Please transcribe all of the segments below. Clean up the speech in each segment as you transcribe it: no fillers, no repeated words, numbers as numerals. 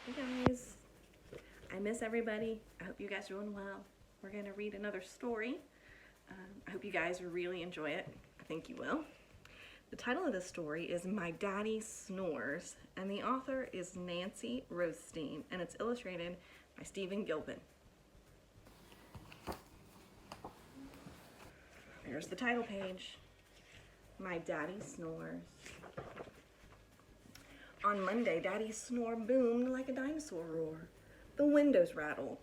Hey guys, I miss everybody. I hope you guys are doing well. We're gonna read another story. I hope you guys really enjoy it. I think you will. The title of this story is My Daddy Snores, and the author is Nancy Rothstein, and it's illustrated by Stephen Gilpin. There's the title page. My Daddy Snores. On Monday, Daddy's snore boomed like a dinosaur roar. The windows rattled,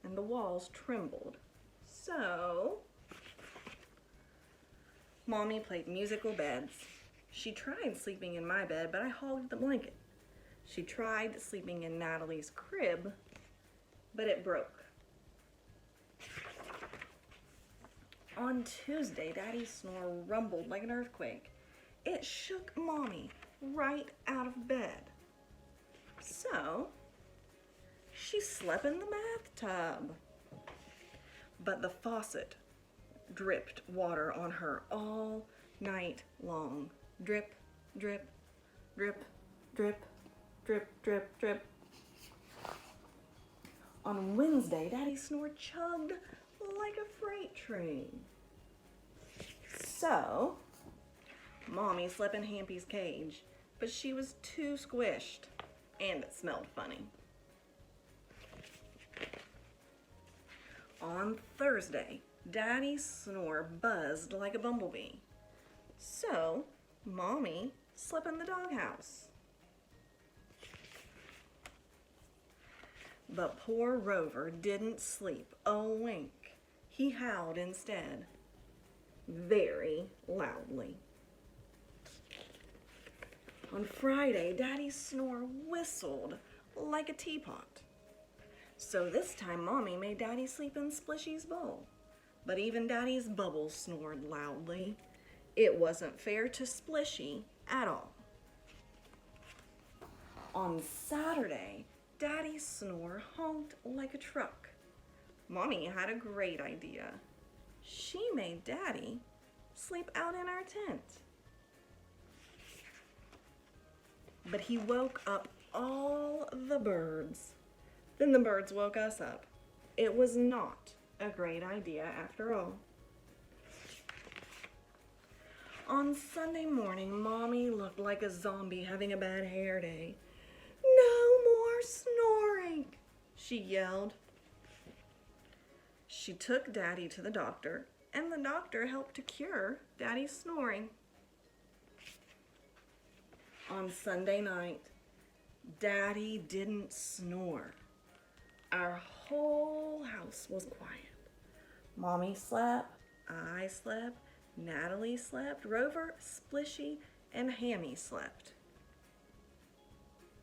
and the walls trembled. So, Mommy played musical beds. She tried sleeping in my bed, but I hogged the blanket. She tried sleeping in Natalie's crib, but it broke. On Tuesday, Daddy's snore rumbled like an earthquake. It shook Mommy right out of bed. So, she slept in the bathtub. But the faucet dripped water on her all night long. Drip, drip, drip, drip, drip, drip, drip. On Wednesday, Daddy's snore chugged like a freight train. So, Mommy slept in Hampy's cage, but she was too squished, and it smelled funny. On Thursday, Daddy's snore buzzed like a bumblebee. So, Mommy slept in the doghouse. But poor Rover didn't sleep a wink. He howled instead, very loudly. On Friday, Daddy's snore whistled like a teapot. So this time, Mommy made Daddy sleep in Splishy's bowl. But even Daddy's bubbles snored loudly. It wasn't fair to Splishy at all. On Saturday, Daddy's snore honked like a truck. Mommy had a great idea. She made Daddy sleep out in our tent. But he woke up all the birds. Then the birds woke us up. It was not a great idea after all. On Sunday morning, Mommy looked like a zombie having a bad hair day. "No more snoring," she yelled. She took Daddy to the doctor, and the doctor helped to cure Daddy's snoring. On Sunday night, Daddy didn't snore. Our whole house was quiet. Mommy slept, I slept, Natalie slept, Rover, Splishy, and Hammy slept.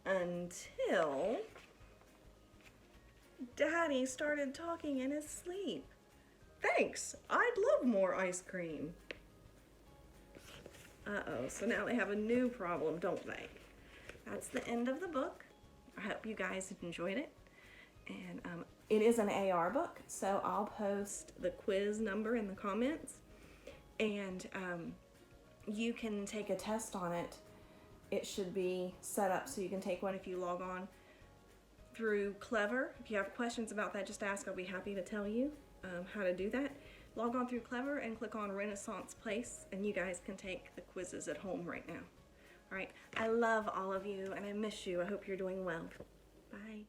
Until Daddy started talking in his sleep. "Thanks, I'd love more ice cream." Uh-oh, so now they have a new problem, don't they? That's the end of the book. I hope you guys enjoyed it. And it is an AR book, so I'll post the quiz number in the comments. And you can take a test on it. It should be set up so you can take one if you log on through Clever. If you have questions about that, just ask. I'll be happy to tell you how to do that. Log on through Clever and click on Renaissance Place, and you guys can take the quizzes at home right now. All right, I love all of you, and I miss you. I hope you're doing well. Bye.